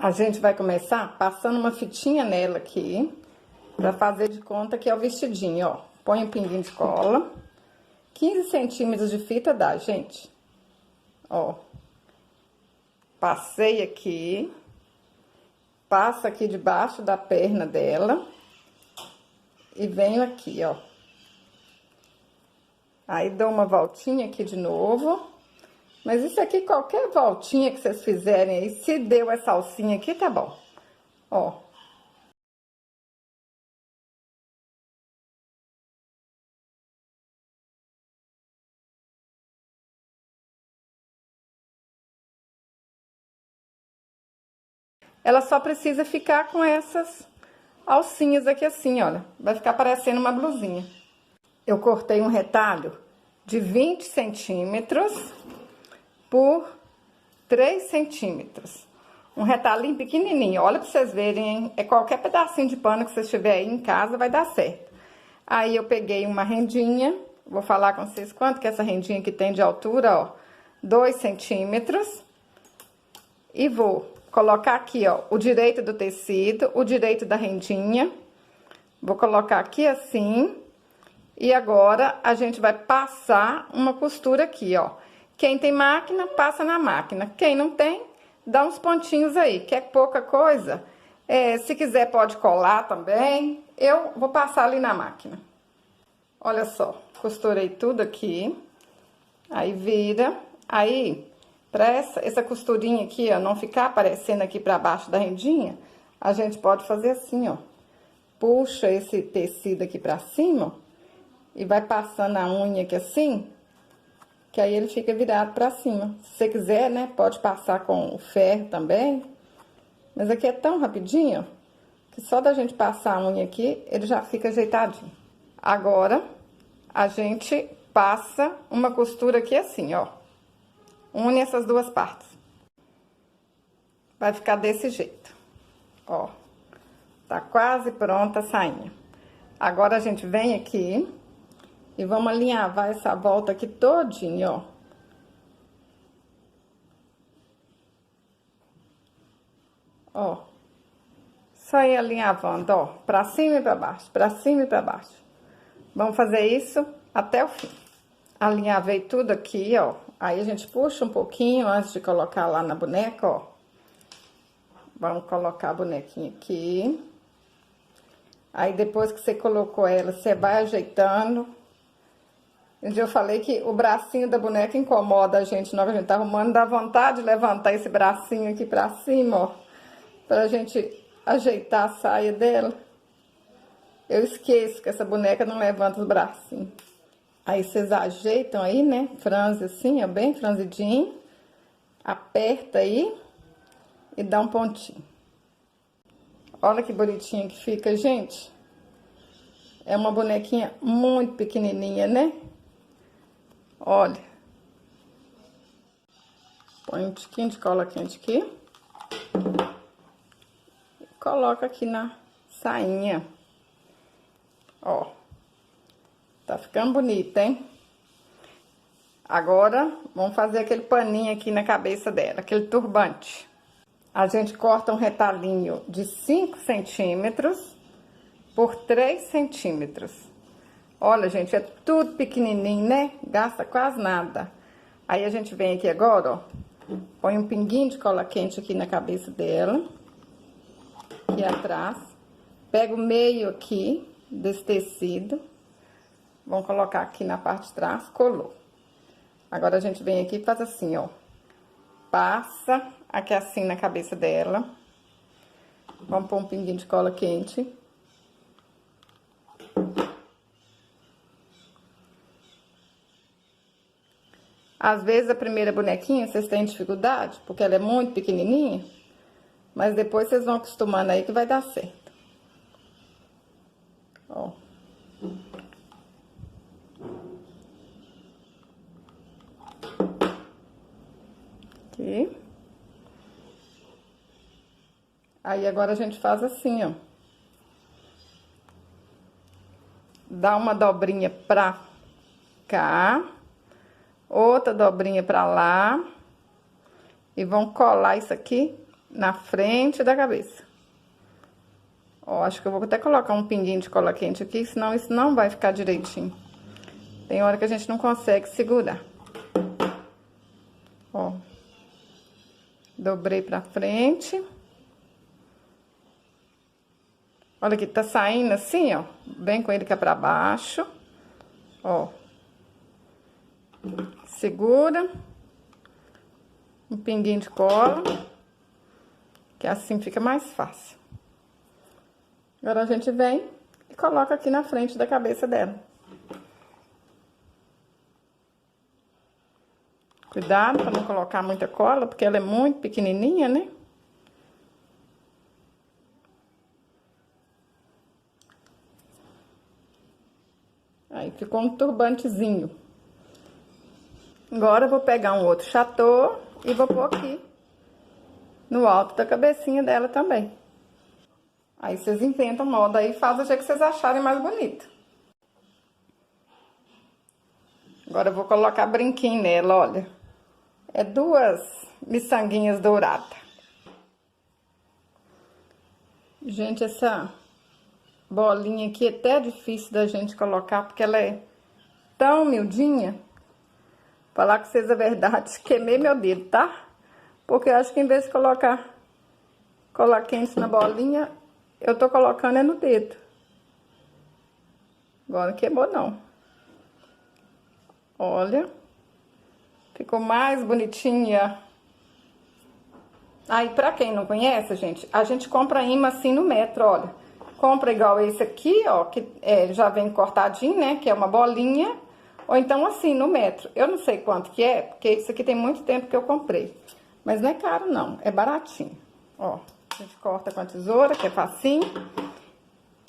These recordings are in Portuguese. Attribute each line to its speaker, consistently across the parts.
Speaker 1: A gente vai começar passando uma fitinha nela aqui, pra fazer de conta que é o vestidinho, ó. Põe um pinguinho de cola. 15 centímetros de fita dá, gente. Ó. Passei aqui. Passa aqui debaixo da perna dela. E venho aqui, ó. Aí dou uma voltinha aqui de novo. Mas isso aqui, qualquer voltinha que vocês fizerem aí, se deu essa alcinha aqui, tá bom. Ó. Ela só precisa ficar com essas alcinhas aqui assim, olha. Vai ficar parecendo uma blusinha. Eu cortei um retalho de 20 centímetros por 3 centímetros. Um retalhinho pequenininho, olha pra vocês verem, hein? É qualquer pedacinho de pano que vocês tiverem aí em casa, vai dar certo. Aí eu peguei uma rendinha, vou falar com vocês quanto que essa rendinha aqui tem de altura, ó. 2 centímetros. E vou colocar aqui, ó, o direito do tecido, o direito da rendinha. Vou colocar aqui assim. E agora, a gente vai passar uma costura aqui, ó. Quem tem máquina, passa na máquina. Quem não tem, dá uns pontinhos aí, que é pouca coisa. Se quiser, pode colar também. Eu vou passar ali na máquina. Olha só, costurei tudo aqui. Aí, vira. Aí, pra essa costurinha aqui, ó, não ficar aparecendo aqui pra baixo da rendinha, a gente pode fazer assim, ó. Puxa esse tecido aqui pra cima, ó. E vai passando a unha aqui assim, que aí ele fica virado pra cima. Se você quiser, né, pode passar com o ferro também. Mas aqui é tão rapidinho, que só da gente passar a unha aqui, ele já fica ajeitadinho. Agora, a gente passa uma costura aqui assim, ó. Une essas duas partes. Vai ficar desse jeito, ó. Tá quase pronta a sainha. Agora, a gente vem aqui e vamos alinhavar essa volta aqui todinha, ó. Ó. Só ir alinhavando, ó. Pra cima e pra baixo, pra cima e pra baixo. Vamos fazer isso até o fim. Alinhavei tudo aqui, ó. Aí a gente puxa um pouquinho antes de colocar lá na boneca, ó. Vamos colocar a bonequinha aqui. Aí depois que você colocou ela, você vai ajeitando. Um dia eu falei que o bracinho da boneca incomoda a gente, na hora que a gente tá arrumando, dá vontade de levantar esse bracinho aqui pra cima, ó. Pra gente ajeitar a saia dela. Eu esqueço que essa boneca não levanta os bracinhos. Aí vocês ajeitam aí, né? Franze assim, ó, bem franzidinho. Aperta aí e dá um pontinho. Olha que bonitinho que fica, gente. É uma bonequinha muito pequenininha, né? Olha. Põe um tiquinho de cola quente aqui. E coloca aqui na sainha. Ó. Tá ficando bonita, hein? Agora, vamos fazer aquele paninho aqui na cabeça dela, aquele turbante. A gente corta um retalhinho de 5 centímetros por 3 centímetros. Olha, gente, é tudo pequenininho, né? Gasta quase nada. Aí, a gente vem aqui agora, ó. Põe um pinguinho de cola quente aqui na cabeça dela. Aqui atrás. Pega o meio aqui desse tecido. Vamos colocar aqui na parte de trás, colou. Agora, a gente vem aqui e faz assim, ó. Passa aqui assim na cabeça dela. Vamos pôr um pinguinho de cola quente. Às vezes, a primeira bonequinha, vocês têm dificuldade, porque ela é muito pequenininha. Mas depois, vocês vão acostumando aí que vai dar certo. Ó. Aqui. Aí, agora a gente faz assim, ó. Dá uma dobrinha pra cá. Outra dobrinha pra lá. E vão colar isso aqui na frente da cabeça. Ó, acho que eu vou até colocar um pinguinho de cola quente aqui, senão isso não vai ficar direitinho. Tem hora que a gente não consegue segurar. Ó. Dobrei pra frente. Olha aqui, tá saindo assim, ó. Bem com ele cá pra baixo. Ó. Segura. Um pinguinho de cola. Que assim fica mais fácil. Agora a gente vem e coloca aqui na frente da cabeça dela. Cuidado para não colocar muita cola, porque ela é muito pequenininha, né? Aí ficou um turbantezinho. Agora eu vou pegar um outro chatô e vou pôr aqui no alto da cabecinha dela também. Aí vocês inventam moda aí e fazem o jeito que vocês acharem mais bonito. Agora eu vou colocar brinquinho nela, olha. É 2 miçanguinhas douradas. Gente, essa bolinha aqui é até difícil da gente colocar, porque ela é tão miudinha. Falar com vocês a verdade, queimei meu dedo, tá? Porque eu acho que em vez de colocar cola quente na bolinha, eu tô colocando é no dedo. Agora não queimou não. Olha. Ficou mais bonitinha. Aí, pra quem não conhece, gente, a gente compra imã assim no metro, olha. Compra igual esse aqui, ó, que já vem cortadinho, né, que é uma bolinha. Ou então assim, no metro. Eu não sei quanto que é, porque isso aqui tem muito tempo que eu comprei. Mas não é caro, não. É baratinho. Ó, a gente corta com a tesoura, que é facinho.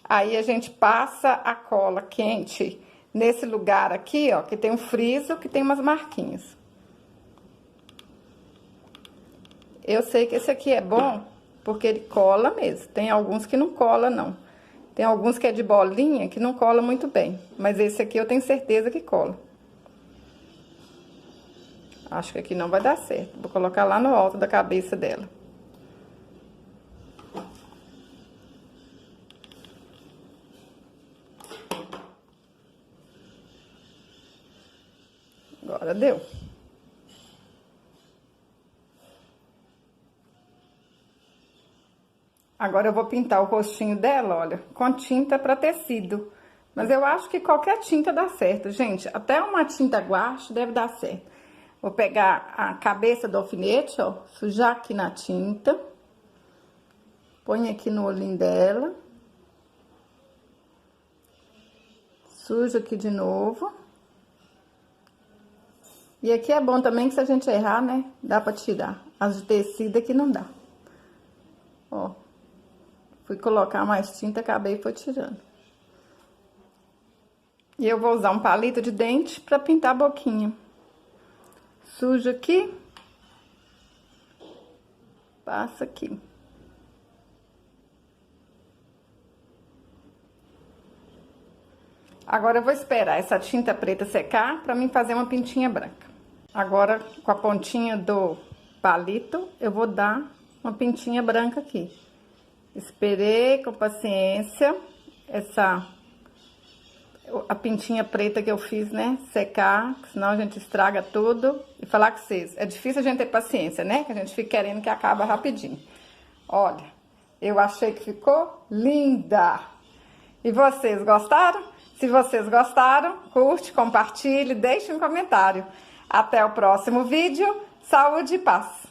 Speaker 1: Aí a gente passa a cola quente nesse lugar aqui, ó, que tem um friso, que tem umas marquinhas. Eu sei que esse aqui é bom, porque ele cola mesmo. Tem alguns que não cola, não. Tem alguns que é de bolinha, que não cola muito bem. Mas esse aqui eu tenho certeza que cola. Acho que aqui não vai dar certo. Vou colocar lá no alto da cabeça dela. Agora deu. Agora eu vou pintar o rostinho dela, olha, com tinta para tecido. Mas eu acho que qualquer tinta dá certo, gente. Até uma tinta guache deve dar certo. Vou pegar a cabeça do alfinete, ó, sujar aqui na tinta. Põe aqui no olhinho dela. Suja aqui de novo. E aqui é bom também que se a gente errar, né, dá pra tirar. As de tecido aqui não dá. Ó. Fui colocar mais tinta, acabei e foi tirando. E eu vou usar um palito de dente pra pintar a boquinha. Sujo aqui. Passa aqui. Agora eu vou esperar essa tinta preta secar pra mim fazer uma pintinha branca. Agora, com a pontinha do palito, eu vou dar uma pintinha branca aqui. Esperei com paciência a pintinha preta que eu fiz, né, secar, senão a gente estraga tudo. E falar com vocês, é difícil a gente ter paciência, né, que a gente fica querendo que acabe rapidinho. Olha, eu achei que ficou linda. E vocês gostaram? Se vocês gostaram, curte, compartilhe, deixe um comentário. Até o próximo vídeo. Saúde e paz!